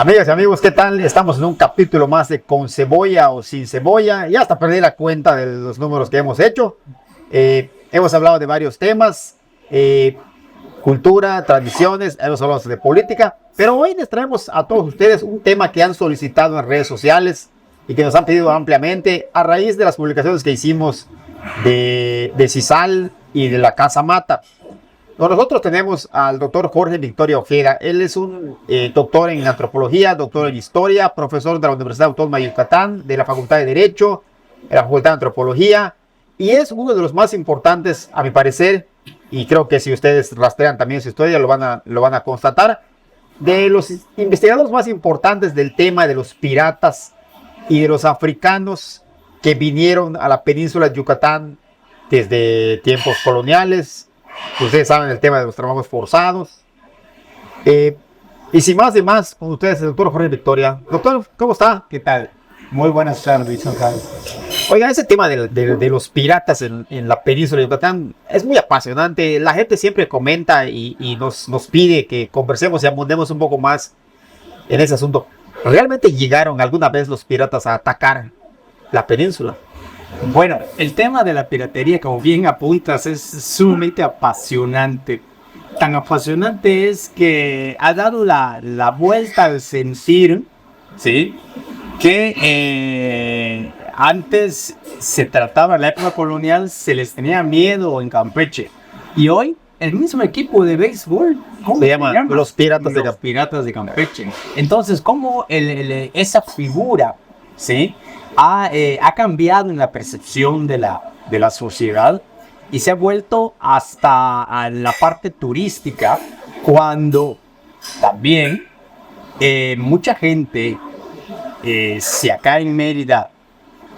Amigas y amigos, ¿qué tal? Estamos en un capítulo más de Con Cebolla o Sin Cebolla. Ya hasta perdí la cuenta de los números que hemos hecho. Hemos hablado de varios temas, cultura, tradiciones, hemos hablado de política. Pero hoy les traemos a todos ustedes un tema que han solicitado en redes sociales y que nos han pedido ampliamente a raíz de las publicaciones que hicimos de CISAL y de la Casa Mata. Nosotros tenemos al doctor Jorge Victoria Ojeda. Él es un doctor en antropología, doctor en historia, profesor de la Universidad Autónoma de Yucatán, de la Facultad de Derecho, de la Facultad de Antropología, y es uno de los más importantes, a mi parecer, y creo que si ustedes rastrean también su historia lo van a constatar, de los investigadores más importantes del tema de los piratas y de los africanos que vinieron a la península de Yucatán desde tiempos coloniales. Ustedes saben el tema de los trabajos forzados. Y sin más de más, con ustedes el doctor Jorge Victoria. Doctor, ¿cómo está? ¿Qué tal? Muy buenas tardes. Oiga, ese tema de los piratas en la península de Yucatán es muy apasionante. La gente siempre comenta y nos pide que conversemos y abundemos un poco más en ese asunto. ¿Realmente llegaron alguna vez los piratas a atacar la península? Bueno, el tema de la piratería, como bien apuntas, es sumamente apasionante. Tan apasionante es que ha dado la vuelta al sentir, ¿sí? Que antes se trataba, en la época colonial, se les tenía miedo en Campeche. Y hoy, el mismo equipo de béisbol, ¿cómo se llama? Los Piratas de Campeche. Entonces, ¿cómo esa figura, ¿sí? Ha cambiado en la percepción de la sociedad y se ha vuelto hasta a la parte turística, cuando también mucha gente, si acá en Mérida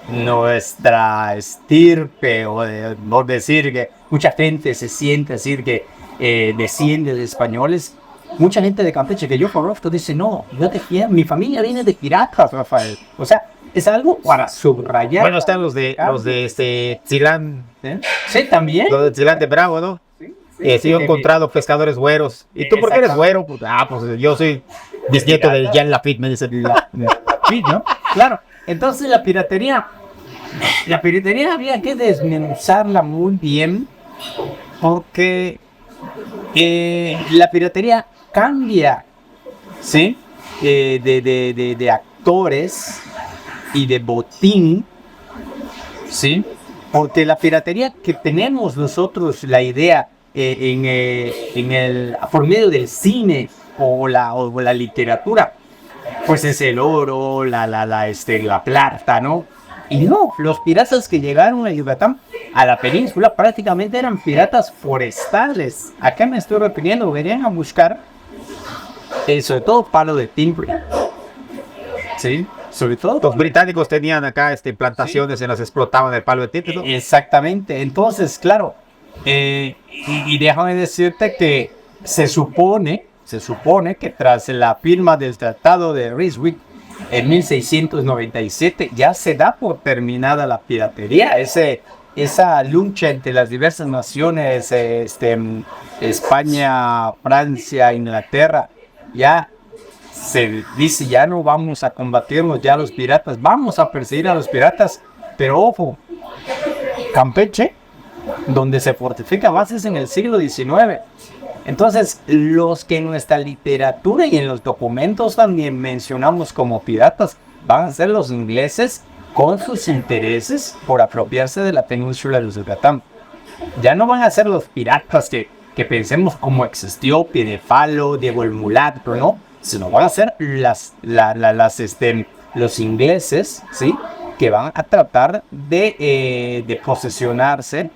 nuestra estirpe, o no decir que mucha gente se siente decir que desciende de españoles, mucha gente de Campeche que yo conozco dice, no, mi familia viene de piratas, Rafael. O sea, es algo para subrayar. Bueno, están los de Tzilán. Sí, también. Los de Tzilán de Bravo, ¿no? Sí, he encontrado pescadores güeros. ¿Y tú por qué eres güero? Pues yo soy bisnieto de Jean Lafitte, me dice. Lafitte, ¿no? Claro. Entonces la piratería había que desmenuzarla muy bien, porque la piratería cambia, ¿sí? De actores y de botín, ¿sí? Porque la piratería que tenemos nosotros, la idea por medio del cine o la literatura, pues es el oro, la plata, ¿no? Y no, los piratas que llegaron a Yucatán, a la península, prácticamente eran piratas forestales. ¿A qué me estoy refiriendo? Venían a buscar, sobre todo, palo de timbre, ¿sí? Sobre todo los británicos tenían acá plantaciones, sí, en las explotaban el palo de timbre, ¿no? Exactamente. Entonces, claro, y déjame decirte que se supone que tras la firma del Tratado de Ryswick en 1697 ya se da por terminada la piratería. Esa lucha entre las diversas naciones, España, Francia, Inglaterra, ya se dice, ya no vamos a combatirnos ya los piratas, vamos a perseguir a los piratas. Pero ojo, Campeche, donde se fortifica bases en el siglo XIX. Entonces, los que en nuestra literatura y en los documentos también mencionamos como piratas van a ser los ingleses, con sus intereses por apropiarse de la península de Yucatán. Ya no van a ser los piratas que pensemos como existió Piedefalo, Diego el Mulato, ¿no? Sino van a ser los ingleses, ¿sí? Que van a tratar de posesionarse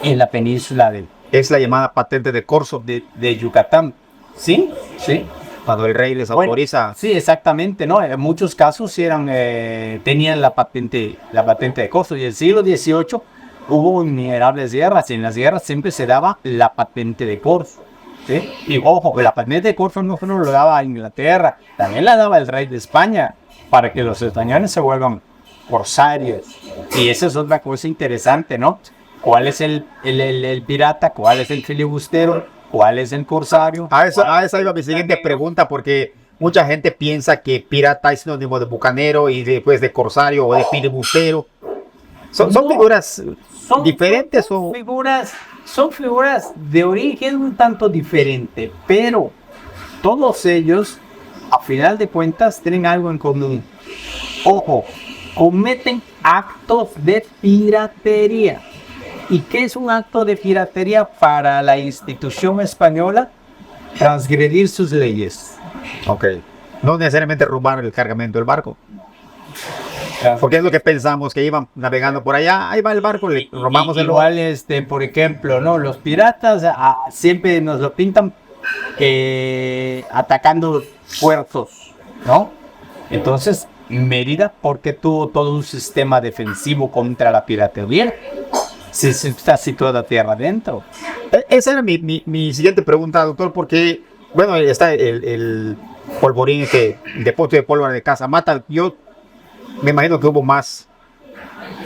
en la península es la llamada patente de corso de Yucatán. ¿Sí? Sí. Cuando el rey les autoriza. Bueno, sí, exactamente, ¿no? En muchos casos tenían la patente de corso. Y en el siglo XVIII hubo innumerables guerras, y en las guerras siempre se daba la patente de corso, ¿sí? Y ojo, la patente de corso no solo lo daba Inglaterra, también la daba el rey de España, para que los españoles se vuelvan corsarios. Y eso es otra cosa interesante, ¿no? ¿Cuál es el pirata? ¿Cuál es el filibustero? ¿Cuál es el corsario? A esa iba mi siguiente pregunta, porque mucha gente piensa que pirata es sinónimo de bucanero y después de corsario o de filibustero. Son No. figuras diferentes son o... son figuras de origen un tanto diferente, pero todos ellos, a final de cuentas, tienen algo en común. Ojo, cometen actos de piratería. ¿Y qué es un acto de piratería para la institución española? Transgredir sus leyes. Ok. No necesariamente robar el cargamento del barco. Porque es lo que pensamos, que iban navegando por allá, ahí va el barco, le robamos el Igual, por ejemplo, ¿no? Los piratas siempre nos lo pintan atacando puertos, ¿no? Entonces, Mérida, ¿por qué tuvo todo un sistema defensivo contra la piratería? Si está situada tierra adentro. Esa era mi siguiente pregunta, doctor, porque, bueno, está el polvorín, el depósito de pólvora de Casamata. Yo me imagino que hubo más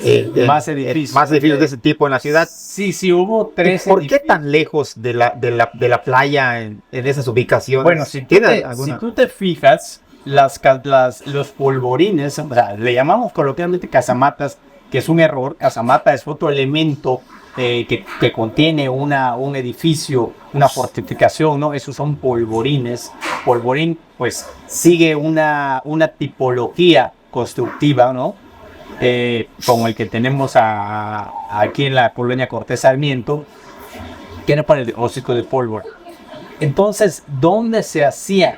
edificios de ese tipo en la ciudad. Sí, hubo 3 ¿Por qué tan lejos de la playa en esas ubicaciones? Bueno, si tú te fijas, los polvorines, o sea, le llamamos coloquialmente casamatas, que es un error. Casamata es otro elemento que contiene un edificio, una fortificación, ¿no? Esos son polvorines. Polvorín, pues, sigue una tipología constructiva, ¿no? Como el que tenemos aquí en la colonia Cortés Sarmiento, que era para el hocico de pólvora. Entonces, ¿dónde se hacían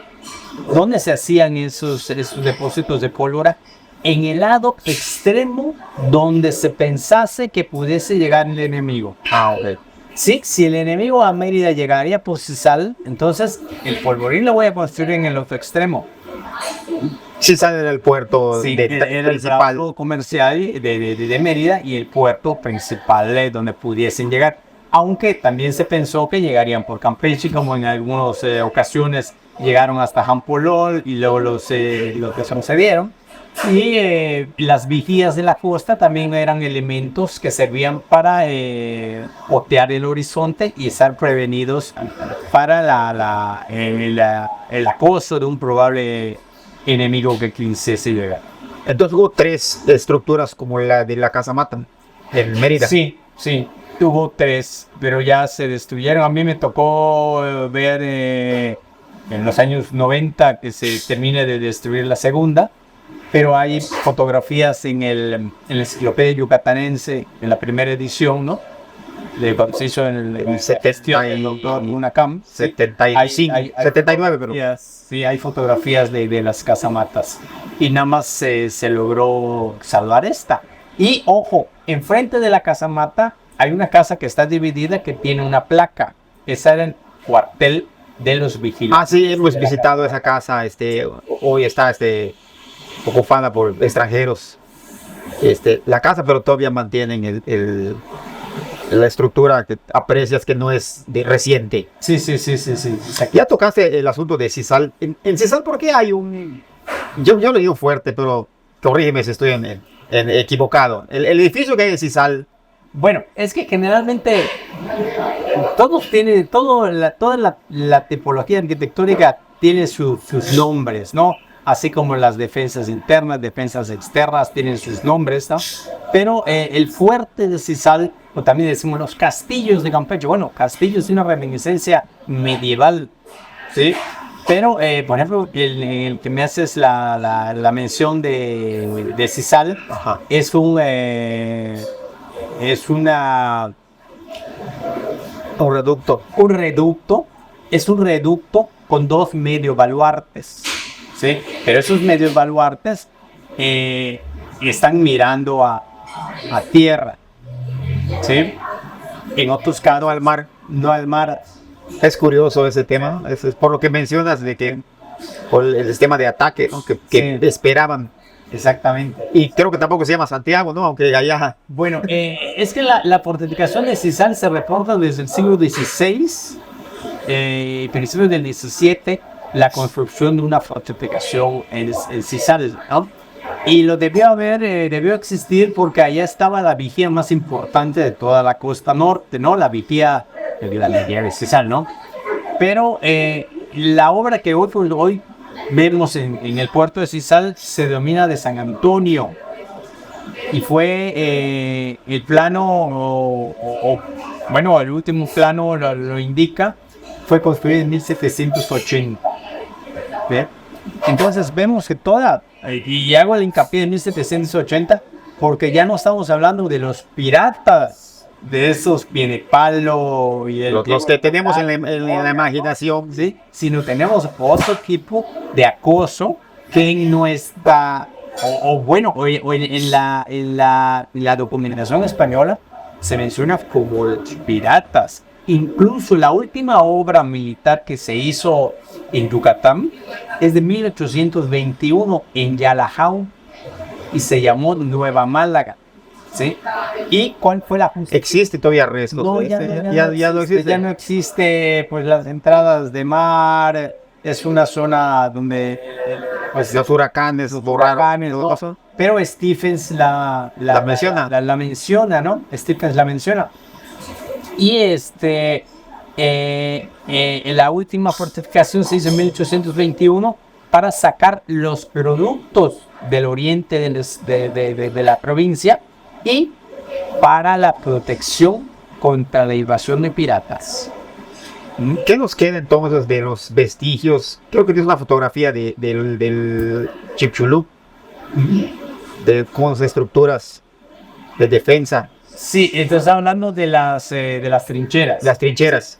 esos depósitos de pólvora? En el lado extremo donde se pensase que pudiese llegar el enemigo. Ok. Sí, si el enemigo a Mérida llegaría por Sisal, entonces el polvorín lo voy a construir en el otro extremo. Sí, sale del puerto Era el principal. puerto comercial de Mérida y el puerto principal donde pudiesen llegar. Aunque también se pensó que llegarían por Campeche, como en algunas ocasiones llegaron hasta Jampolol y luego los que sucedieron. Y las vigías de la costa también eran elementos que servían para otear el horizonte y estar prevenidos para el acoso de un probable enemigo que quisiese llegar. Entonces hubo 3 estructuras como la de la Casamata en Mérida. Sí, tuvo 3, pero ya se destruyeron. A mí me tocó ver en los años 90 que se termine de destruir la segunda. Pero hay fotografías en la enciclopedia yucatanense, en la primera edición, ¿no? De cuando se hizo en el doctor Unacam. 79, pero... Sí, hay fotografías de las casamatas. Y nada más se logró salvar esta. Y ojo, enfrente de la casamata hay una casa que está dividida que tiene una placa. Esa era el cuartel de los vigilantes. Sí, hemos visitado esa casa. Hoy está ocupada por extranjeros, la casa, pero todavía mantienen la estructura que aprecias que no es de reciente. Sí. Ya tocaste el asunto de Sisal. En Sisal, ¿por qué hay un...? Yo lo digo fuerte, pero corrígeme si estoy equivocado. El edificio que hay en Sisal... Bueno, es que generalmente toda la tipología arquitectónica tiene sus nombres, ¿no? Así como las defensas internas, defensas externas tienen sus nombres, ¿no? Pero el fuerte de Sisal, o también decimos los castillos de Campeche, bueno, castillos de una reminiscencia medieval, ¿sí? Pero, por ejemplo, el que me haces la mención de Sisal, es un reducto con 2 medio baluartes. ¿Sí? Pero esos medios baluartes están mirando a tierra, ¿sí? En otros casos al mar, no al mar. Es curioso ese tema, es por lo que mencionas de que por el sistema de ataque, ¿no? que esperaban. Exactamente. Y creo que tampoco se llama Santiago, ¿no? Aunque allá... Bueno, es que la fortificación de Sisal se reporta desde el siglo XVI, principios del XVII, la construcción de una fortificación en Sisal, ¿no? Y lo debió existir porque allá estaba la vigía más importante de toda la costa norte, ¿no? La vigía de Sisal, ¿no? Pero la obra que hoy vemos en el puerto de Sisal se denomina de San Antonio y fue el plano, bueno, el último plano lo indica, fue construido en 1780. ¿Ve? Entonces vemos que y hago el hincapié en 1780 porque ya no estamos hablando de los piratas, de esos Pienepalo y los que tenemos en la imaginación, ¿sí? Sino tenemos otro tipo de acoso que en nuestra, en la documentación española se menciona como los piratas. Incluso la última obra militar que se hizo en Yucatán es de 1821 en Yalajao y se llamó Nueva Málaga, ¿sí? ¿Y cuál fue la justicia? ¿Existe todavía restos? No, ya no existe. Ya no existe, pues las entradas de mar, es una zona donde pues, los huracanes, los huracanes, ¿no? Pero Stephens la menciona. La menciona, ¿no? Stephens la menciona. Y la última fortificación se hizo en 1821 para sacar los productos del oriente de la provincia y para la protección contra la invasión de piratas. ¿Qué nos queda entonces de los vestigios? Creo que tienes una fotografía del Chicxulub, de cómo las estructuras de defensa. Sí, entonces hablando de las trincheras. Las trincheras.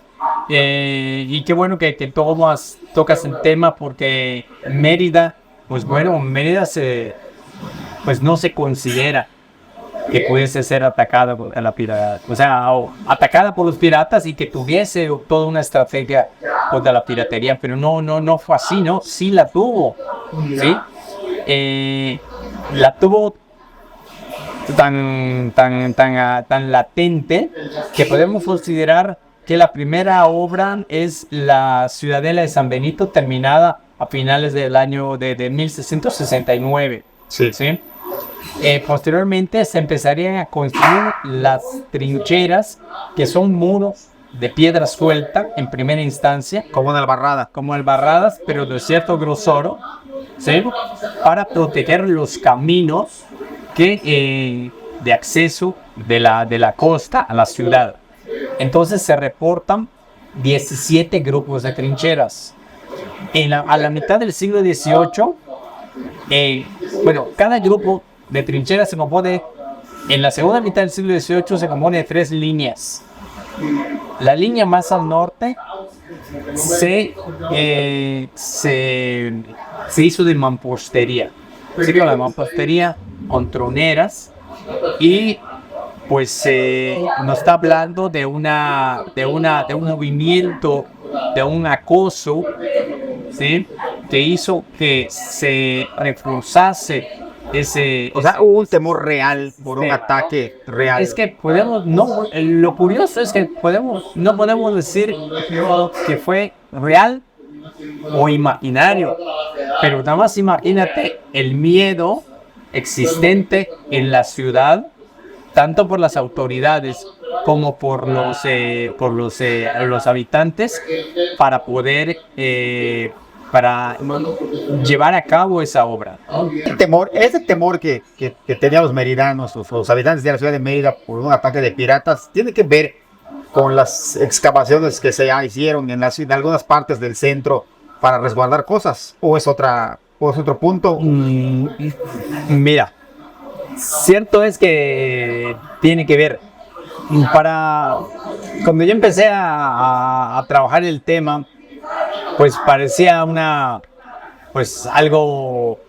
Y qué bueno que tocas el tema porque Mérida, pues bueno, Mérida pues no se considera que pudiese ser atacada por la pirata, o sea, atacada por los piratas y que tuviese toda una estrategia contra la piratería, pero no fue así, ¿no? Sí la tuvo, ¿sí? La tuvo tan latente que podemos considerar que la primera obra es la Ciudadela de San Benito, terminada a finales del año de 1669. Sí. ¿Sí? Posteriormente se empezarían a construir las trincheras, que son muros de piedra suelta en primera instancia, como albarradas, pero de cierto grosor, ¿sí? Para proteger los caminos de acceso de la costa a la ciudad. Entonces se reportan 17 grupos de trincheras. A la mitad del siglo XVIII, cada grupo de trincheras se compone, en la segunda mitad del siglo XVIII se compone de 3 líneas. La línea más al norte se hizo de mampostería. La mampostería con troneras y pues nos está hablando de un movimiento, de un acoso, ¿sí? Que hizo que se reforzase hubo un temor real por un ataque real. Es que lo curioso es que no podemos decir que fue real o imaginario, pero nada más imagínate el miedo existente en la ciudad, tanto por las autoridades como por los habitantes, para poder llevar a cabo esa obra. Ese temor que tenían los meridanos, los habitantes de la ciudad de Mérida por un ataque de piratas, tiene que ver con las excavaciones que se hicieron en algunas partes del centro para resguardar cosas, o es otro punto. Mira, cierto es que tiene que ver. Cuando yo empecé a trabajar el tema, pues parecía algo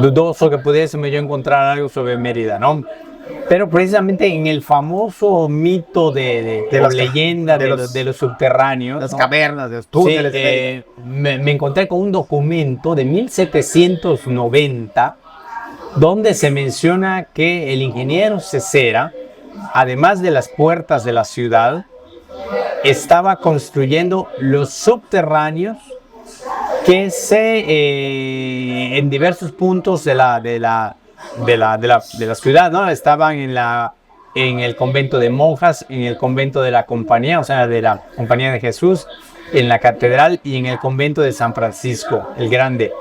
dudoso que pudiésemos yo encontrar algo sobre Mérida, ¿no? Pero precisamente en el famoso mito de la leyenda de los subterráneos, las ¿no? cavernas, de los túneles. Me encontré con un documento de 1790 donde se menciona que el ingeniero Cesera, además de las puertas de la ciudad, estaba construyendo los subterráneos que en diversos puntos de la ciudad, ¿no? Estaban en en el convento de monjas, en el convento de la Compañía, o sea, de la Compañía de Jesús, en la catedral y en el convento de San Francisco el Grande,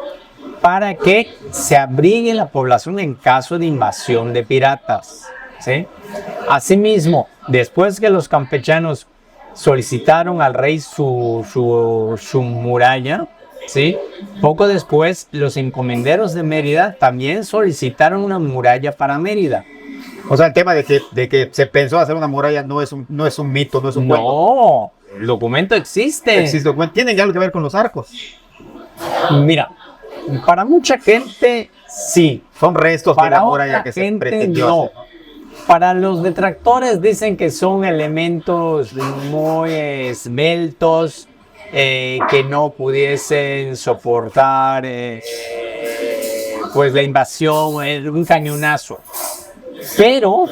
para que se abrigue la población en caso de invasión de piratas, ¿sí? Asimismo, después que los campechanos solicitaron al rey su muralla, ¿sí? Poco después, los encomenderos de Mérida también solicitaron una muralla para Mérida. O sea, el tema de que se pensó hacer una muralla no es un mito, no es un cuento. No, el documento existe. Existe documento. ¿Tiene algo que ver con los arcos? Mira, para mucha gente, sí. Son restos de Para la muralla otra que se gente, pretendió no. hacer. Para los detractores dicen que son elementos muy esbeltos, que no pudiesen soportar pues la invasión, un cañonazo. Pero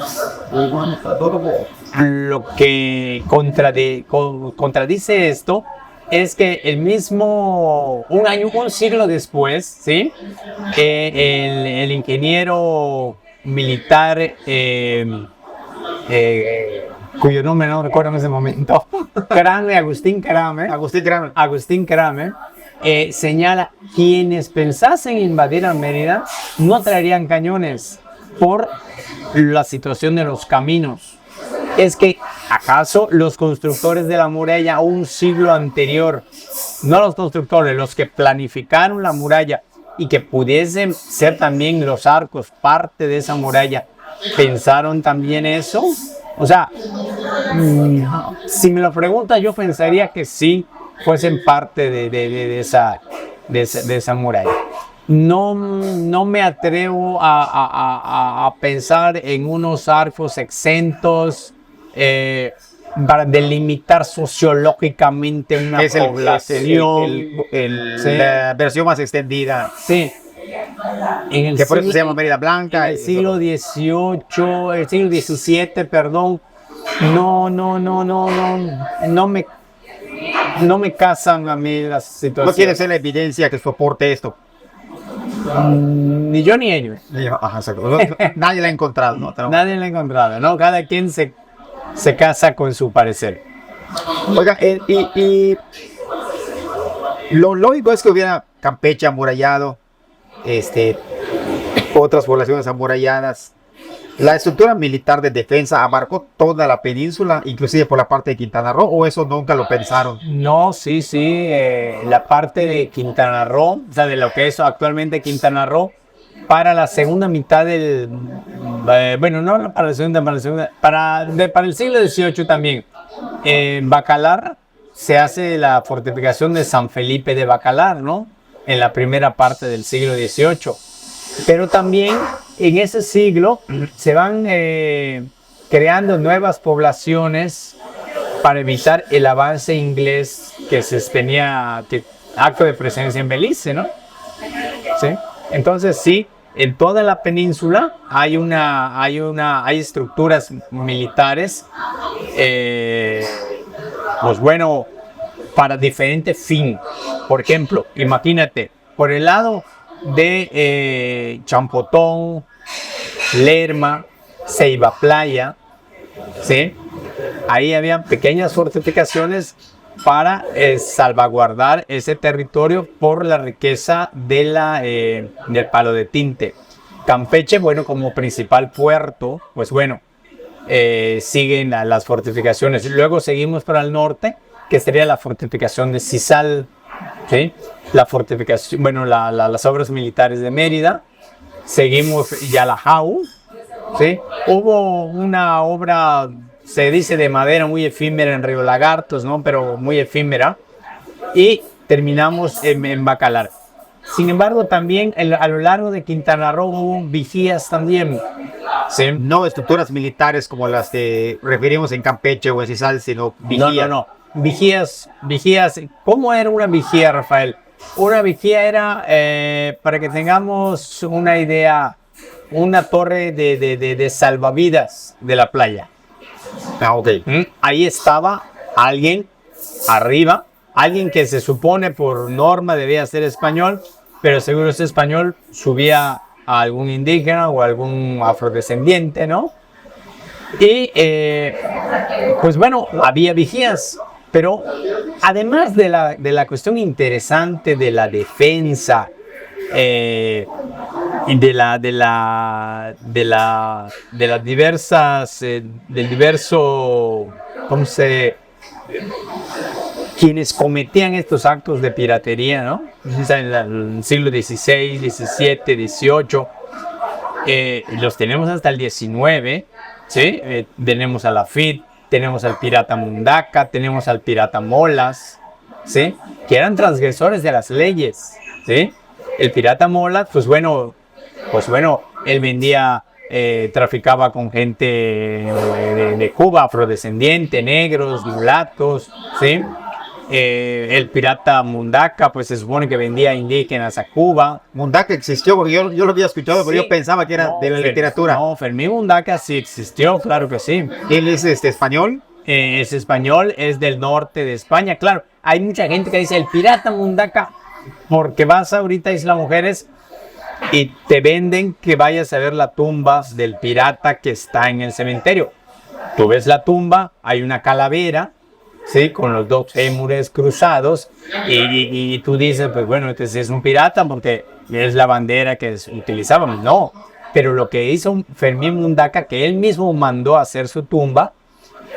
lo que contradice esto es que un siglo después, ¿sí? El ingeniero militar, cuyo nombre no recuerdo en ese momento, Agustín Crame, señala: quienes pensasen invadir a Mérida no traerían cañones por la situación de los caminos. Es que, ¿acaso los constructores de la muralla un siglo anterior, no los constructores, los que planificaron la muralla y que pudiesen ser también los arcos parte de esa muralla, pensaron también eso? O sea, si me lo preguntas, yo pensaría que sí fuesen parte de esa muralla. No me atrevo a pensar en unos arcos exentos para delimitar sociológicamente una población. Sí. La versión más extendida. Sí. Que por eso se llama Mérida Blanca. En el siglo XVIII, el siglo XVII, perdón, no me casan a mí las situaciones. No quiere ser la evidencia que soporte esto. Ni yo ni ellos. Ajá, exacto. Nadie la ha encontrado, ¿no? Nadie la ha encontrado, ¿no? Cada quien se casa con su parecer. Oiga, y lo lógico es que hubiera Campeche amurallado, otras poblaciones amuralladas. ¿La estructura militar de defensa abarcó toda la península, inclusive por la parte de Quintana Roo, o eso nunca lo pensaron? No, sí, la parte de Quintana Roo, o sea, de lo que es actualmente Quintana Roo, para la segunda mitad del... bueno, no para la segunda, para el siglo XVIII también. En Bacalar se hace la fortificación de San Felipe de Bacalar, ¿no? En la primera parte del siglo XVIII. Pero también en ese siglo se van creando nuevas poblaciones para evitar el avance inglés que se tenía acto de presencia en Belice, ¿no? ¿Sí? Entonces sí, en toda la península hay estructuras militares, pues bueno, para diferente fin. Por ejemplo, imagínate, por el lado de Champotón, Lerma, Ceiba Playa, ¿sí? Ahí habían pequeñas fortificaciones para salvaguardar ese territorio por la riqueza del palo de tinte. Campeche, bueno, como principal puerto, pues bueno, siguen las fortificaciones. Luego seguimos para el norte, que sería la fortificación de Cizal, ¿sí? La fortificación, bueno, las obras militares de Mérida. Seguimos Yalajau, ¿sí? Hubo una obra, se dice, de madera muy efímera en Río Lagartos, ¿no? Pero muy efímera. Y terminamos en Bacalar. Sin embargo, también a lo largo de Quintana Roo hubo vigías también, ¿sí? No estructuras militares como las que referimos en Campeche o en Cizal, sino vigías. No. Vigías. ¿Cómo era una vigía, Rafael? Una vigía era, para que tengamos una idea, una torre de salvavidas de la playa. Ah, ok. Ahí estaba alguien arriba, alguien que se supone por norma debía ser español, pero seguro ese español subía a algún indígena o algún afrodescendiente, ¿no? Y pues bueno, había vigías, pero además de la cuestión interesante de la defensa y de las diversas, del diverso, ¿cómo se? Quienes cometían estos actos de piratería, ¿no? En el siglo XVI, XVII, XVIII, los tenemos hasta el XIX, ¿sí? Tenemos a Lafitte, tenemos al pirata Mundaka, tenemos al pirata Molas, ¿sí? Que eran transgresores de las leyes, ¿sí? El pirata Molas, pues bueno, él vendía, traficaba con gente de Cuba, afrodescendiente, negros, mulatos, ¿sí? El pirata Mundaka, pues se supone que vendía indígenas a Cuba. Mundaka existió, porque yo lo había escuchado, pero Sí. yo pensaba que era de la literatura. No, Fermín Mundaka sí existió, claro que sí. ¿Él es español? Es español, es del norte de España. Claro, hay mucha gente que dice el pirata Mundaka, porque vas ahorita a Isla Mujeres y te venden que vayas a ver la tumba del pirata que está en el cementerio. Tú ves la tumba, hay una calavera, ¿sí? Con los dos fémures cruzados y tú dices, pues bueno, este es un pirata porque es la bandera que utilizábamos. No, pero lo que hizo Fermín Mundaka, que él mismo mandó a hacer su tumba,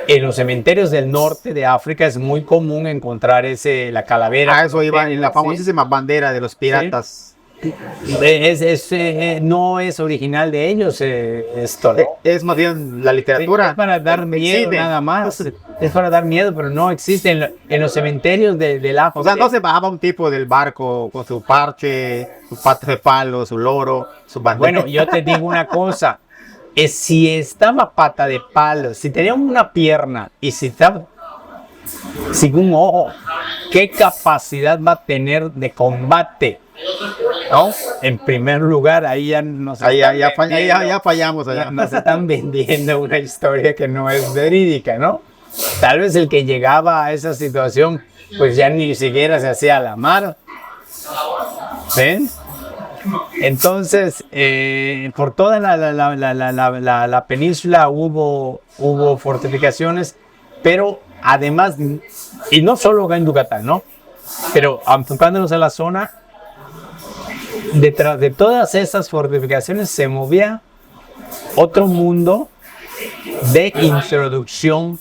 en los cementerios del norte de África es muy común encontrar la calavera. Ah, eso iba en la famosísima bandera de los piratas. No es original de ellos esto, ¿no? Es más bien la literatura. Es para dar miedo Existe. nada más. Es para dar miedo, pero no existe en los cementerios del África. O sea, no se bajaba un tipo del barco con su parche, su pata de palo, su loro, su bandera. Bueno, yo te digo una cosa. Si estaba pata de palo, si tenía una pierna y si estaba sin un ojo, ¿qué capacidad va a tener de combate? ¿No? En primer lugar, ahí ya nos ya fallamos allá. nos están vendiendo una historia que no es verídica, ¿no? Tal vez el que llegaba a esa situación, pues ya ni siquiera se hacía la mar. ¿Ven? Entonces, por toda la península hubo fortificaciones, pero además, y no solo en Yucatán, ¿no? Pero enfocándonos a la zona, detrás de todas esas fortificaciones se movía otro mundo de introducción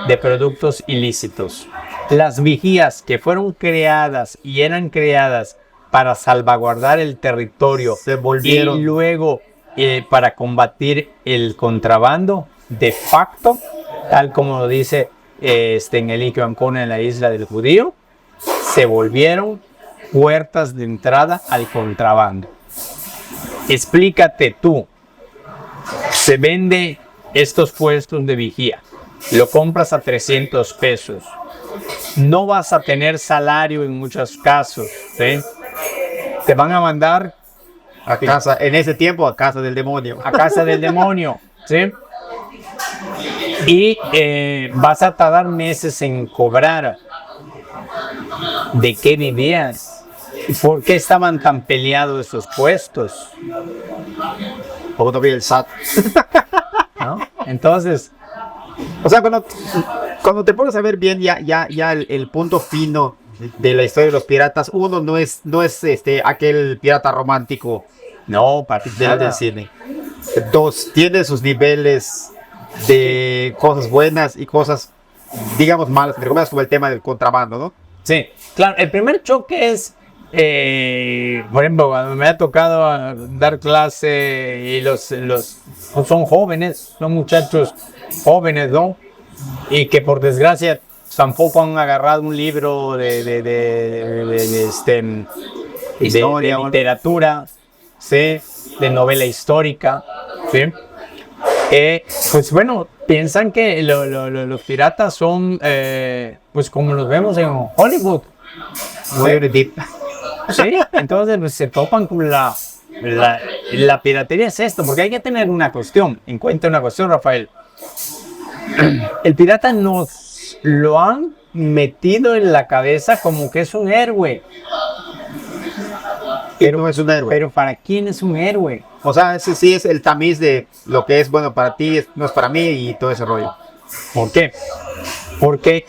de productos ilícitos. Las vigías que fueron creadas y eran creadas para salvaguardar el territorio Se volvieron. y luego para combatir el contrabando, de facto, tal como lo dice en el Ikeo Ancona en la isla del Judío, se volvieron puertas de entrada al contrabando. Explícate tú, se vende estos puestos de vigía, lo compras a 300 pesos, no vas a tener salario en muchos casos, ¿sí? Te van a mandar A casa, en ese tiempo, a casa del demonio. a casa del demonio, ¿sí? Y vas a tardar meses en cobrar. ¿De qué vivías? ¿Por qué estaban tan peleados esos puestos? Porque no había el SAT. ¿No? Entonces, O sea, cuando te pones a ver bien ya el punto fino de la historia de los piratas, uno no es aquel pirata romántico no, para del cine. Dos, tiene sus niveles de cosas buenas y cosas, digamos, malas, entre comillas, como el tema del contrabando, ¿no? Sí, claro, el primer choque es, por ejemplo, cuando me ha tocado dar clase y son jóvenes, son muchachos jóvenes, ¿no? Y que por desgracia tampoco han agarrado un libro de Historia, literatura, ¿sí? De novela histórica, ¿sí? Pues bueno, piensan que los piratas son, pues como los vemos en Hollywood. Muy deep. Sí, entonces pues, se topan con la piratería es esto, porque hay que tener una cuestión, en cuenta una cuestión, Rafael. El pirata nos lo han metido en la cabeza como que es un héroe. pero no es un héroe. Pero ¿para quién es un héroe? O sea, ese sí es el tamiz de lo que es bueno para ti, no es para mí y todo ese rollo. ¿Por qué? Porque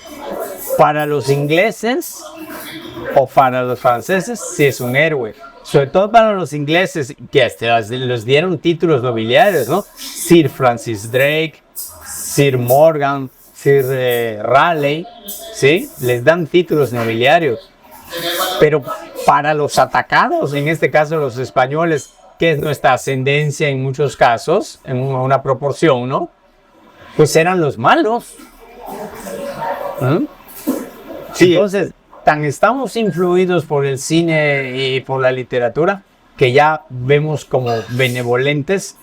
para los ingleses o para los franceses sí es un héroe. Sobre todo para los ingleses, que hasta les dieron títulos nobiliarios, ¿no? Sir Francis Drake, Sir Morgan, Sir Raleigh, ¿sí? Les dan títulos nobiliarios. Pero para los atacados, en este caso los españoles, que es nuestra ascendencia en muchos casos, en una proporción, ¿no? Pues eran los malos. ¿Mm? Sí. Entonces, tan estamos influidos por el cine y por la literatura que ya vemos como benevolentes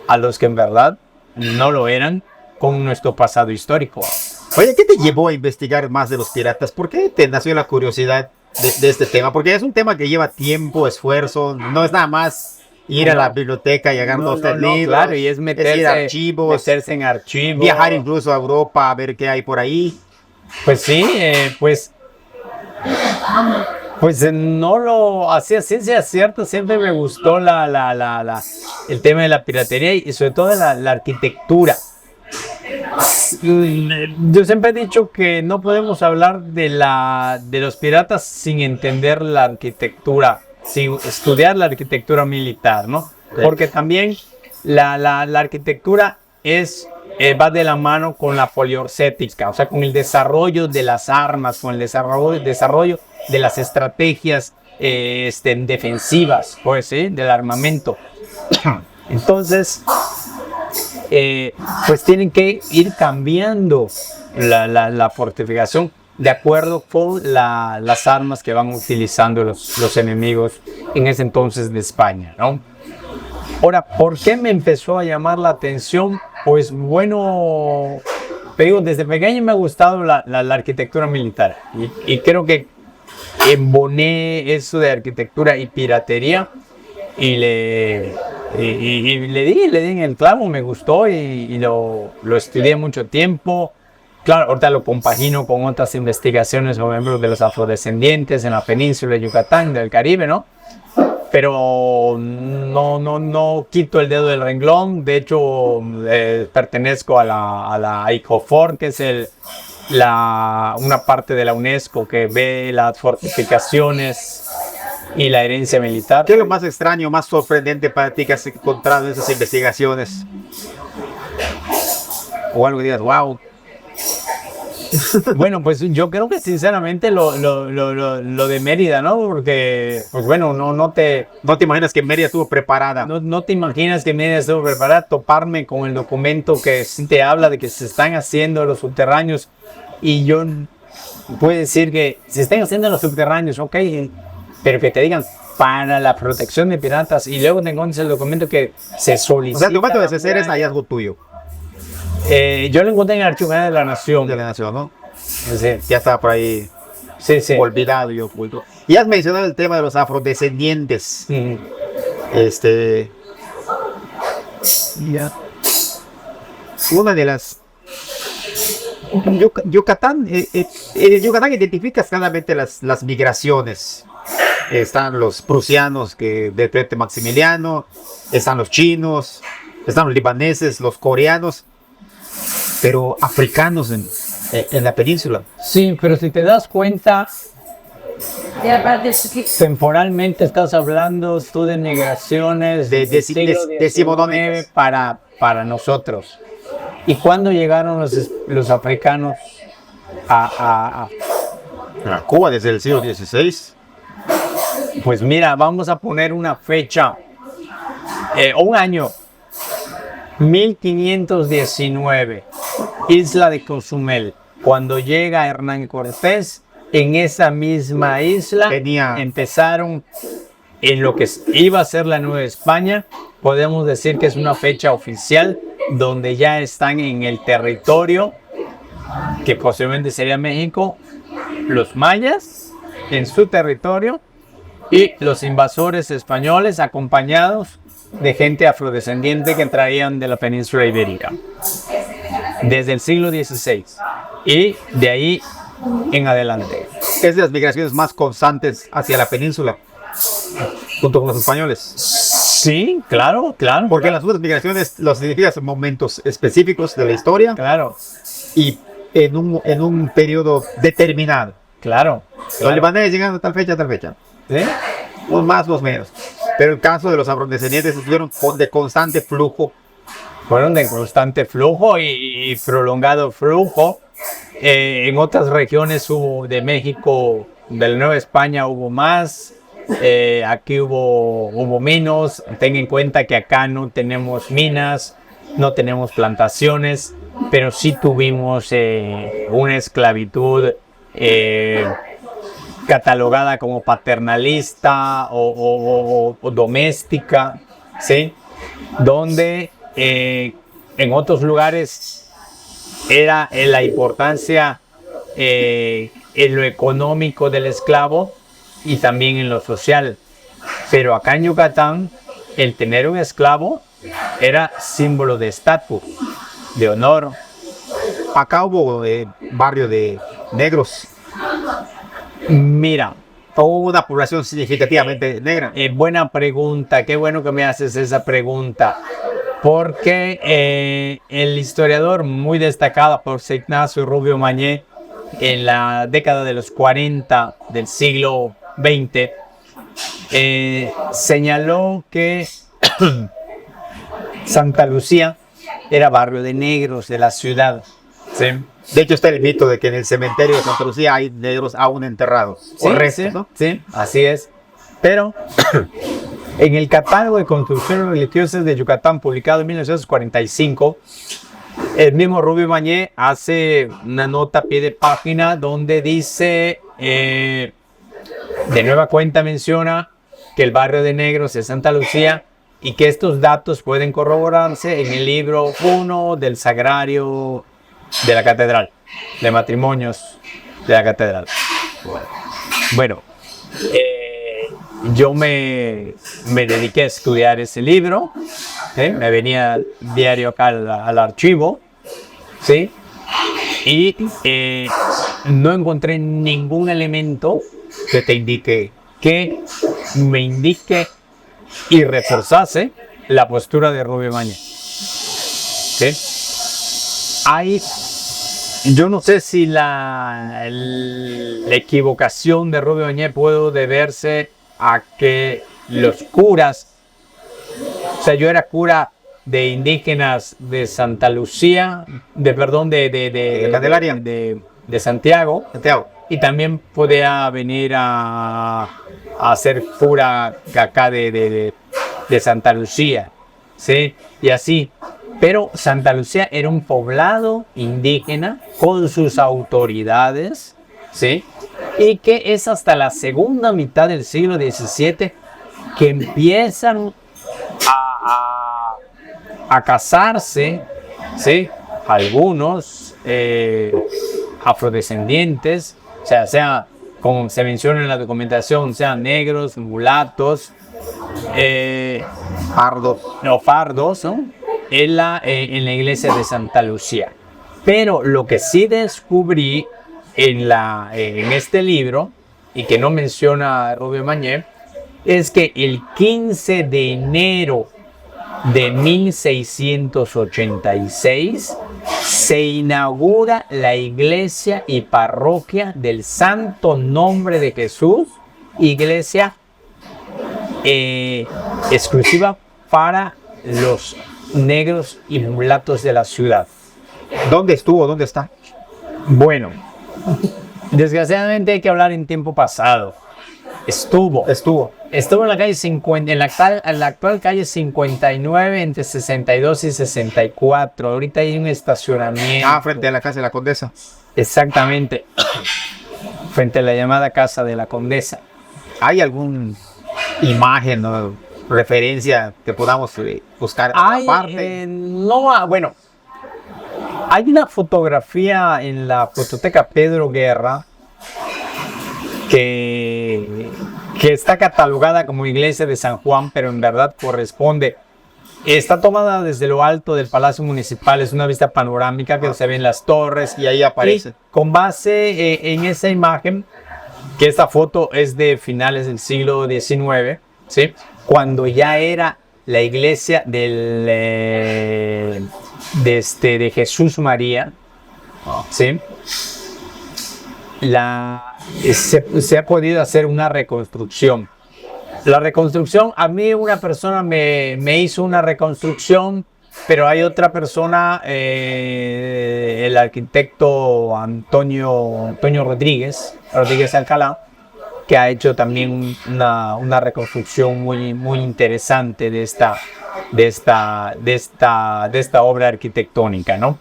a los que en verdad no lo eran con nuestro pasado histórico. Oye, ¿qué te llevó a investigar más de los piratas? ¿Por qué te nació la curiosidad de este tema? Porque es un tema que lleva tiempo, esfuerzo, no es nada más ir a la biblioteca y agarrar dos libros. Claro, y es meterse en archivos, viajar incluso a Europa a ver qué hay por ahí. Pues sí, pues no lo hacía ciencia cierta, siempre me gustó el tema de la piratería y sobre todo la arquitectura. Yo siempre he dicho que no podemos hablar de los piratas sin entender la arquitectura, sin estudiar la arquitectura militar, ¿no? Sí. Porque también la arquitectura va de la mano con la poliorcética, o sea, con el desarrollo de las armas, con el desarrollo de las estrategias defensivas, pues, ¿sí? Del armamento. Entonces, pues tienen que ir cambiando la fortificación de acuerdo con las armas que van utilizando los enemigos en ese entonces de España, ¿no? Ahora, ¿por qué me empezó a llamar la atención? Pues bueno, te digo, desde pequeño me ha gustado la arquitectura militar y creo que emboné eso de arquitectura y piratería y le di en el clavo, me gustó y lo estudié mucho tiempo. Claro, ahorita lo compagino con otras investigaciones, por ejemplo, de los afrodescendientes en la península de Yucatán, del Caribe, ¿no? Pero no quito el dedo del renglón. De hecho, pertenezco a la ICOFOR, que es una parte de la UNESCO que ve las fortificaciones y la herencia militar. ¿Qué es lo más extraño, más sorprendente para ti que has encontrado en esas investigaciones? O algo que digas, wow. Bueno, pues yo creo que sinceramente lo de Mérida, ¿no? Porque, pues bueno, no te imaginas que Mérida estuvo preparada. No te imaginas que Mérida estuvo preparada. Toparme con el documento que te habla de que se están haciendo los subterráneos y yo puedo decir que se están haciendo los subterráneos, ok, pero que te digan para la protección de piratas y luego te encuentras el documento que se solicita. O sea, el documento de CCR es hallazgo tuyo. Yo lo encontré en el Archivo General de la Nación. De la Nación, ¿no? Sí. Ya estaba por ahí olvidado y oculto. Y has mencionado el tema de los afrodescendientes. Una de las... Yucatán identifica claramente las migraciones. Están los prusianos de Prete Maximiliano, están los chinos, están los libaneses, los coreanos, pero africanos en la península. Sí, pero si te das cuenta, temporalmente estás hablando tú de migraciones decimonónicas para nosotros. ¿Y cuándo llegaron los africanos a Cuba? Desde el siglo XVI. Pues mira, vamos a poner una fecha, un año, 1519, isla de Cozumel. Cuando llega Hernán Cortés, en esa misma isla empezaron en lo que iba a ser la Nueva España. Podemos decir que es una fecha oficial donde ya están en el territorio que posiblemente sería México, los mayas en su territorio y los invasores españoles acompañados de gente afrodescendiente que traían de la península ibérica desde el siglo XVI y de ahí en adelante. Es de las migraciones más constantes hacia la península. junto con los españoles. Sí, claro, claro. Porque en las otras migraciones los significas momentos específicos de la historia Claro, y en un periodo determinado. claro. Los libaneses llegan a tal fecha, ¿Sí? unos más, unos menos. Pero el caso de los afrodescendientes estuvieron de constante flujo. Fueron de constante flujo y prolongado flujo. En otras regiones de México, de la Nueva España, hubo más. Aquí hubo menos. Ten en cuenta que acá no tenemos minas, no tenemos plantaciones, pero sí tuvimos una esclavitud catalogada como paternalista o doméstica, ¿sí? Donde en otros lugares era la importancia en lo económico del esclavo y también en lo social. Pero acá en Yucatán, el tener un esclavo era símbolo de estatus, de honor. Acá hubo barrio de negros. Mira, Hubo una población significativamente negra. buena pregunta, qué bueno que me haces esa pregunta. Porque el historiador muy destacado, José Ignacio Rubio Mañé, en la década de los 40 del siglo XX, señaló que Santa Lucía era barrio de negros de la ciudad. ¿Sí? De hecho, está el mito de que en el cementerio de Santa Lucía hay negros aún enterrados. Sí, O restos, sí, ¿no? sí, así es. Pero en el catálogo de construcciones religiosas de Yucatán, publicado en 1945, el mismo Rubio Mañé hace una nota a pie de página donde dice, de nueva cuenta menciona que el barrio de negros es Santa Lucía y que estos datos pueden corroborarse en el libro 1 del Sagrario de la Catedral, de matrimonios de la Catedral. Bueno, yo me dediqué a estudiar ese libro, ¿sí? Me venía diario acá al archivo, ¿sí? Y no encontré ningún elemento Que te indique. que me indique y reforzase la postura de Rubio Mañé. ¿Sí? Yo no sé si la equivocación de Rubio Mañé puede deberse a que los curas, o sea, yo era cura de indígenas de Santa Lucía, de Candelaria. de Santiago, y también podía venir a ser cura acá de Santa Lucía, ¿sí? Y así. Pero Santa Lucía era un poblado indígena con sus autoridades, ¿sí? Y que es hasta la segunda mitad del siglo XVII que empiezan a casarse, ¿sí? Algunos afrodescendientes, o sea, como se menciona en la documentación, sean negros, mulatos, fardos, ¿no? En la iglesia de Santa Lucía. Pero lo que sí descubrí en este libro, y que no menciona Rubio Mañé, es que el 15 de enero de 1686 se inaugura la iglesia y parroquia del Santo Nombre de Jesús, iglesia exclusiva para los negros y mulatos de la ciudad. ¿Dónde estuvo? ¿Dónde está? Bueno, desgraciadamente hay que hablar en tiempo pasado. Estuvo en la calle 50, en la actual calle 59 entre 62 y 64. Ahorita hay un estacionamiento. Frente a la casa de la Condesa. Exactamente. Frente a la llamada Casa de la Condesa. ¿Hay alguna imagen o referencia que podamos buscar aparte? Bueno, hay una fotografía en la fototeca Pedro Guerra que está catalogada como iglesia de San Juan, pero en verdad corresponde. Está tomada desde lo alto del Palacio Municipal, es una vista panorámica que se ven las torres y ahí aparece. Y con base en esa imagen, que esta foto es de finales del siglo XIX, ¿sí? Cuando ya era la iglesia de Jesús María, ¿sí? Se ha podido hacer una reconstrucción. La reconstrucción, a mí una persona me hizo una reconstrucción, pero hay otra persona, el arquitecto Antonio Rodríguez Alcalá, que ha hecho también una reconstrucción muy interesante de esta obra arquitectónica, ¿no?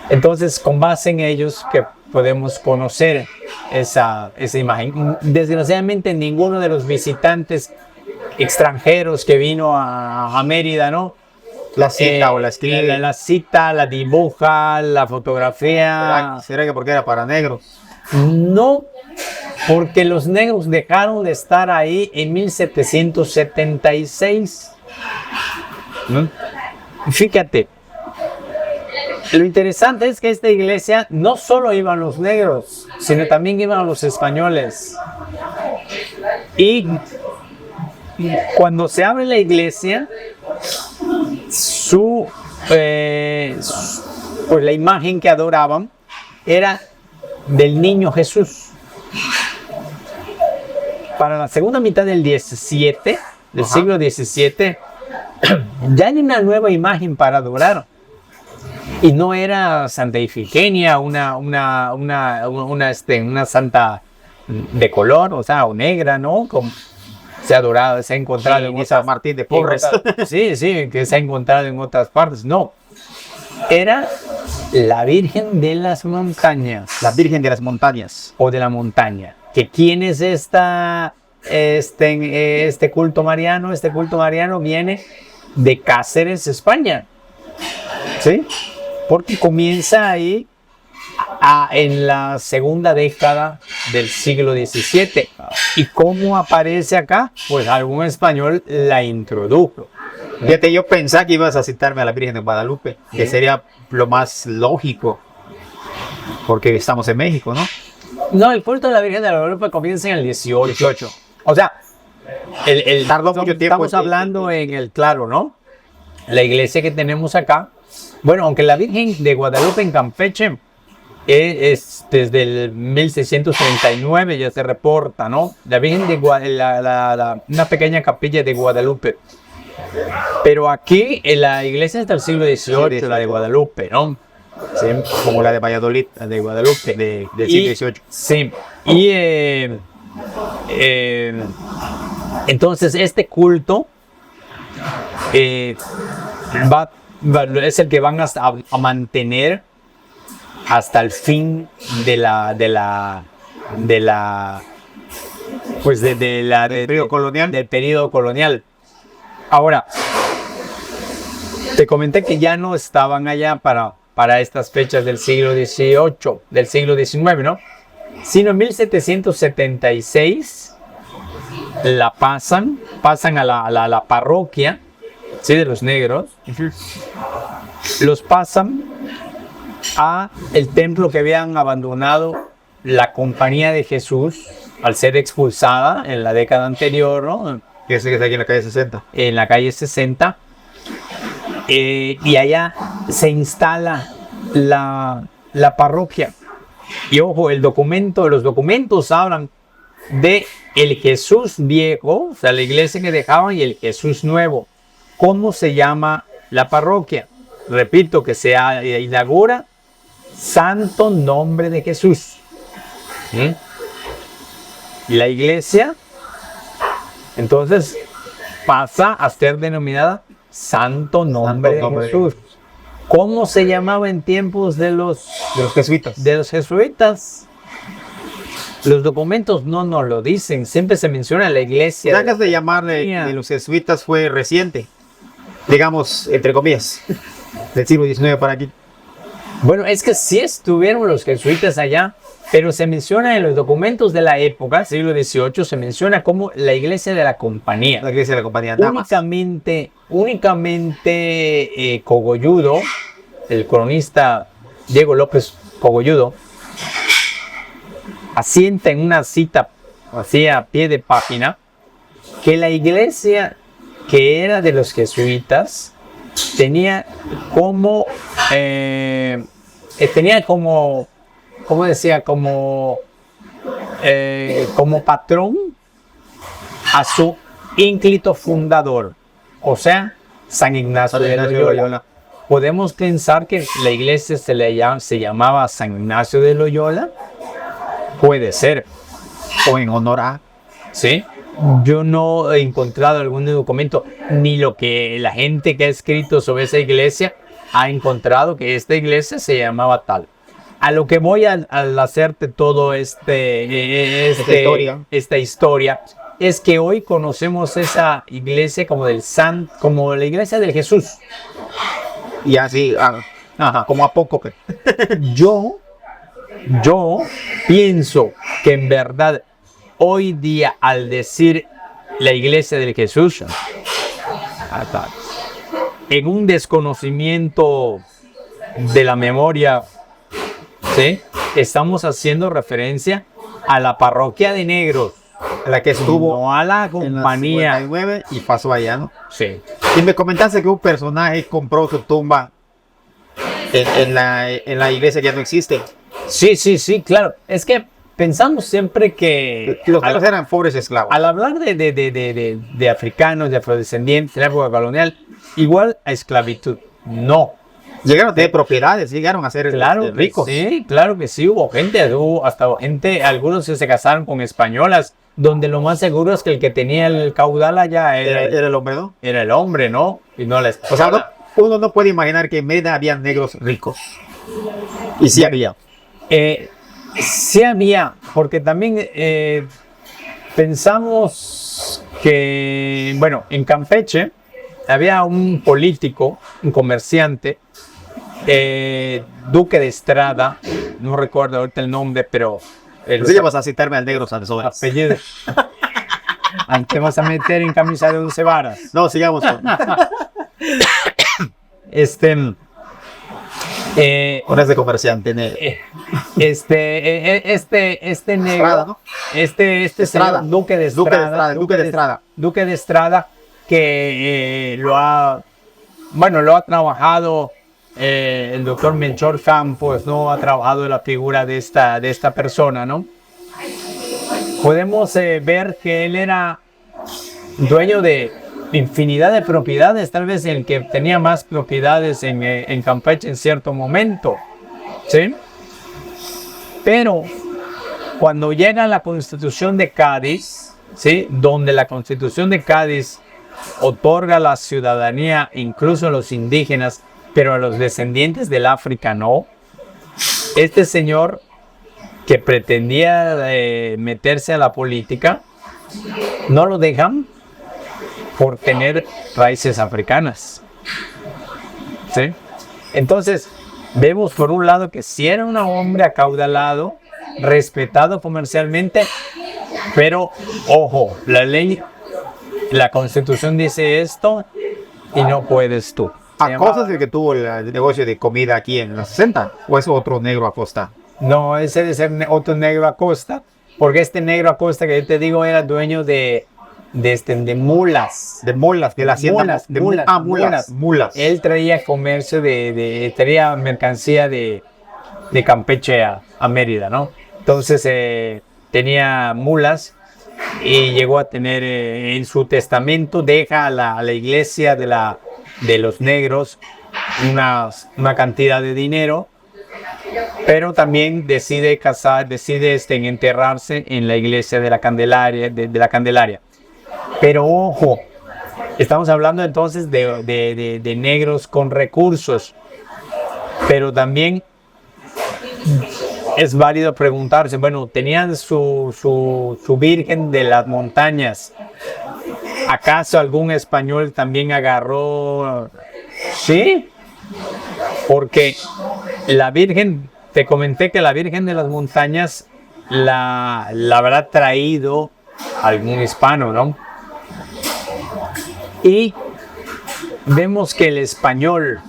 Entonces, con base en ellos que podemos conocer esa imagen. Desgraciadamente, ninguno de los visitantes extranjeros que vino a Mérida, ¿no? La cita o la escribe. La cita, la dibuja, la fotografía. ¿Será que porque era para negros? No, porque los negros dejaron de estar ahí en 1776. Fíjate, lo interesante es que esta iglesia no solo iban los negros, sino también iban los españoles. Y cuando se abre la iglesia, pues la imagen que adoraban era del niño Jesús. Para la segunda mitad del siglo XVII, ya hay una nueva imagen para adorar. Y no era Santa Ifigenia, una santa de color, o negra, ¿no? Se ha adorado, se ha encontrado en San Martín de Porres. Sí, que se ha encontrado en otras partes. No, era la Virgen de las Montañas. La Virgen de las Montañas. O de la montaña. ¿Que quién es este culto mariano? Este culto mariano viene de Cáceres, España. ¿Sí? Porque comienza ahí en la segunda década del siglo XVII. ¿Y cómo aparece acá? Pues algún español la introdujo. Fíjate, yo pensaba que ibas a citarme a la Virgen de Guadalupe, que sería lo más lógico, porque estamos en México, ¿no? No, el culto de la Virgen de Guadalupe comienza en el 18. O sea, tardó mucho tiempo. Estamos hablando en el claro, ¿no? La iglesia que tenemos acá. Bueno, aunque la Virgen de Guadalupe en Campeche es desde el 1639 ya se reporta, ¿no? La Virgen de una pequeña capilla de Guadalupe. Pero aquí en la iglesia es del siglo XVIII, la de Guadalupe, ¿no? Sí, como la de Valladolid, la de Guadalupe, del siglo XVIII. Sí, y entonces este culto es el que van a mantener hasta el fin del periodo colonial. Ahora, te comenté que ya no estaban allá para estas fechas del siglo XVIII, del siglo XIX, ¿no? Sino en 1776 la pasan a la parroquia, ¿sí? De los negros. Los pasan a el templo que habían abandonado la Compañía de Jesús al ser expulsada en la década anterior, ¿no? Que está aquí en la calle 60. En la calle 60. Y allá se instala la parroquia. Y ojo, los documentos hablan de el Jesús viejo, o sea, la iglesia que dejaban, y el Jesús nuevo. ¿Cómo se llama la parroquia? Repito, que se inaugura Santo Nombre de Jesús. La iglesia, entonces, pasa a ser denominada Santo Nombre de Jesús. ¿Cómo se llamaba en tiempos de los jesuitas? De los jesuitas. Los documentos no nos lo dicen. Siempre se menciona la iglesia. La de llamarle de los jesuitas fue reciente, digamos, entre comillas, del siglo XIX para aquí. Bueno, es que sí estuvieron los jesuitas allá, pero se menciona en los documentos de la época, siglo XVIII, se menciona como la iglesia de la compañía. La iglesia de la compañía. Únicamente Cogolludo, el cronista Diego López Cogolludo, asienta en una cita así a pie de página, que la iglesia que era de los jesuitas tenía como, ¿cómo decía? Como patrón a su ínclito fundador, o sea, San Ignacio de Loyola. Podemos pensar que la iglesia se llamaba San Ignacio de Loyola. Puede ser. O en honor a. ¿Sí? Yo no he encontrado algún documento, ni lo que la gente que ha escrito sobre esa iglesia ha encontrado que esta iglesia se llamaba tal. A lo que voy al hacerte todo esta historia es que hoy conocemos esa iglesia como como la iglesia del Jesús. Y así, como apócope. Yo pienso que en verdad hoy día al decir la iglesia del Jesús, en un desconocimiento de la memoria, ¿sí?, estamos haciendo referencia a la parroquia de negros, La que estuvo no a la compañía. en la 59 y pasó allá, ¿no? Sí. Y me comentaste que un personaje compró su tumba en la iglesia que ya no existe. Sí, claro. Es que pensamos siempre que Los negros eran pobres esclavos. al hablar de africanos, de afrodescendientes, de la época colonial, igual a esclavitud. No. Llegaron a tener propiedades, llegaron a ser Claro ricos. Sí, claro que sí, hubo gente, algunos se casaron con españolas, donde lo más seguro es que el que tenía el caudal allá Era el hombre, ¿no? era el hombre, ¿no? Y no la O sea, esposa. uno no puede imaginar que en Mérida había negros ricos. Y sí había. Sí había, porque también pensamos que, bueno, en Campeche había un político, un comerciante, Duque de Estrada, no recuerdo ahorita el nombre, pero Así ya vas a citarme al negro Sanzores. apellido. Te vas a meter en camisa de 11 varas. No, sigamos con ese comerciante negro. Este negro, Estrada, ¿no? este Estrada. señor Duque de Estrada, Duque de Estrada, que lo ha trabajado el doctor Melchor Campos, ¿no? Ha trabajado la figura de esta persona, ¿no? Podemos ver que él era dueño de infinidad de propiedades, tal vez el que tenía más propiedades en Campeche en cierto momento, ¿sí? Pero cuando llega la Constitución de Cádiz, ¿sí?, donde la Constitución de Cádiz otorga la ciudadanía incluso a los indígenas, pero a los descendientes del África no, este señor que pretendía meterse a la política, no lo dejan por tener raíces africanas, ¿sí? Entonces, vemos por un lado que sí era un hombre acaudalado, respetado comercialmente, pero, ojo, la Constitución dice esto y no puedes tú. Acosta es el que tuvo el negocio de comida aquí en los 60, o es otro negro Acosta. No, ese debe ser otro negro Acosta, porque este negro Acosta que yo te digo era dueño de mulas. De mulas, de la hacienda. Mulas. Él traía comercio traía mercancía de Campeche a Mérida, ¿no? Entonces tenía mulas y llegó a tener en su testamento, deja a la iglesia de los negros una cantidad de dinero, pero también decide enterrarse en la iglesia de la Candelaria. Pero ojo, estamos hablando entonces de negros con recursos, pero también es válido preguntarse, bueno, tenían su Virgen de las Montañas, ¿acaso algún español también agarró? Sí, porque la Virgen, te comenté que la Virgen de las Montañas la habrá traído algún hispano, ¿no? Y vemos que el español,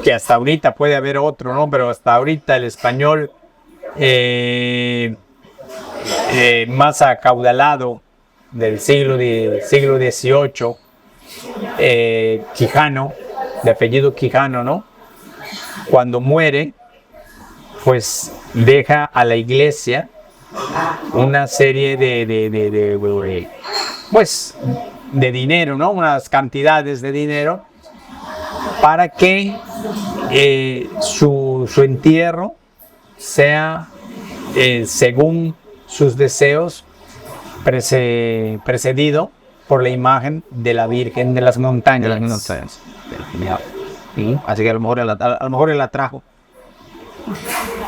que hasta ahorita puede haber otro, ¿no? Pero hasta ahorita el español más acaudalado del siglo XVIII, Quijano, de apellido Quijano, ¿no? Cuando muere, pues deja a la iglesia una serie pues, de dinero, ¿no? Unas cantidades de dinero para que su entierro sea, según sus deseos, precedido por la imagen de la Virgen de las Montañas. Así que a lo mejor él la trajo.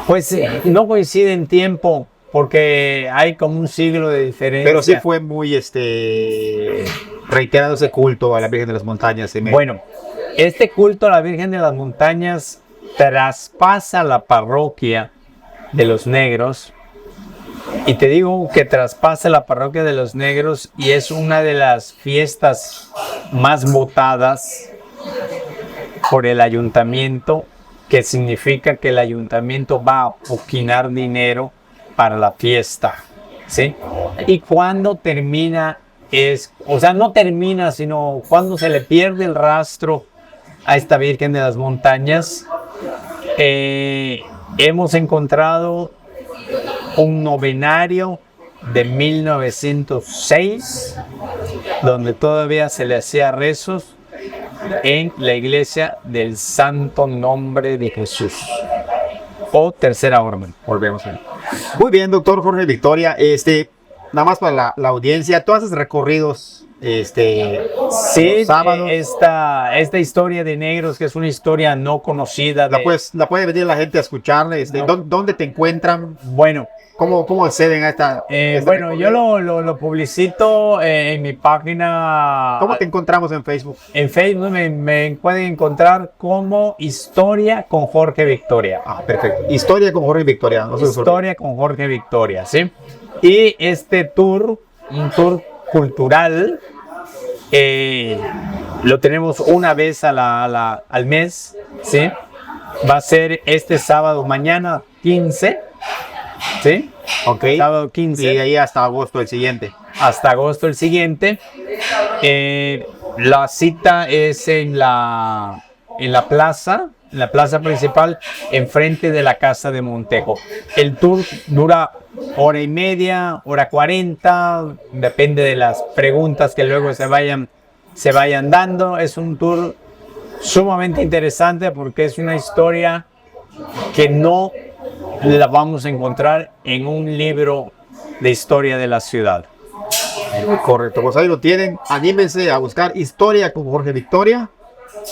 Pues no coincide en tiempo, porque hay como un siglo de diferencia. Pero sí fue muy reiterado ese culto a la Virgen de las Montañas. Bueno, este culto a la Virgen de las Montañas traspasa la parroquia de los Negros. Y te digo que traspasa la parroquia de los Negros y es una de las fiestas más votadas por el ayuntamiento, que significa que el ayuntamiento va a apoquinar dinero para la fiesta, ¿sí? Y cuando termina no termina, sino cuando se le pierde el rastro a esta Virgen de las Montañas, hemos encontrado un novenario de 1906, donde todavía se le hacía rezos en la iglesia del Santo Nombre de Jesús, o Tercera Orden. Volvemos a ver. Muy bien, doctor Jorge Victoria. Nada más para la audiencia, tú haces recorridos sí, sábados. Esta historia de Negros, que es una historia no conocida. La puede venir la gente a escuchar. ¿Dónde te encuentran? Bueno. ¿Cómo acceden a esta? Bueno, yo lo publicito en mi página. ¿Cómo te encontramos en Facebook? En Facebook me pueden encontrar como Historia con Jorge Victoria. Ah, perfecto. Historia con Jorge Victoria. Historia con Jorge Victoria, ¿sí? Y este tour, un tour cultural, lo tenemos una vez al mes, ¿sí? Va a ser este sábado, mañana 15. ¿Sí? Ok. Sábado 15. Y de ahí hasta agosto el siguiente. Hasta agosto el siguiente. La cita es en la plaza principal, enfrente de la Casa de Montejo. El tour dura hora y media, hora 40, depende de las preguntas que luego se vayan dando. Es un tour sumamente interesante porque es una historia que no la vamos a encontrar en un libro de historia de la ciudad. Correcto, pues ahí lo tienen. Anímense a buscar Historia con Jorge Victoria.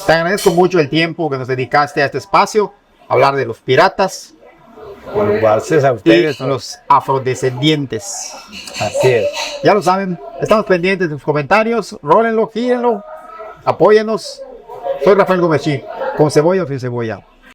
Te agradezco mucho el tiempo que nos dedicaste a este espacio, hablar de los piratas. Bueno, gracias a ustedes. Y los afrodescendientes. Así es. Ya lo saben, estamos pendientes de sus comentarios. Rólenlo, gírenlo, apóyennos. Soy Rafael Gómez, con cebolla o sin cebolla.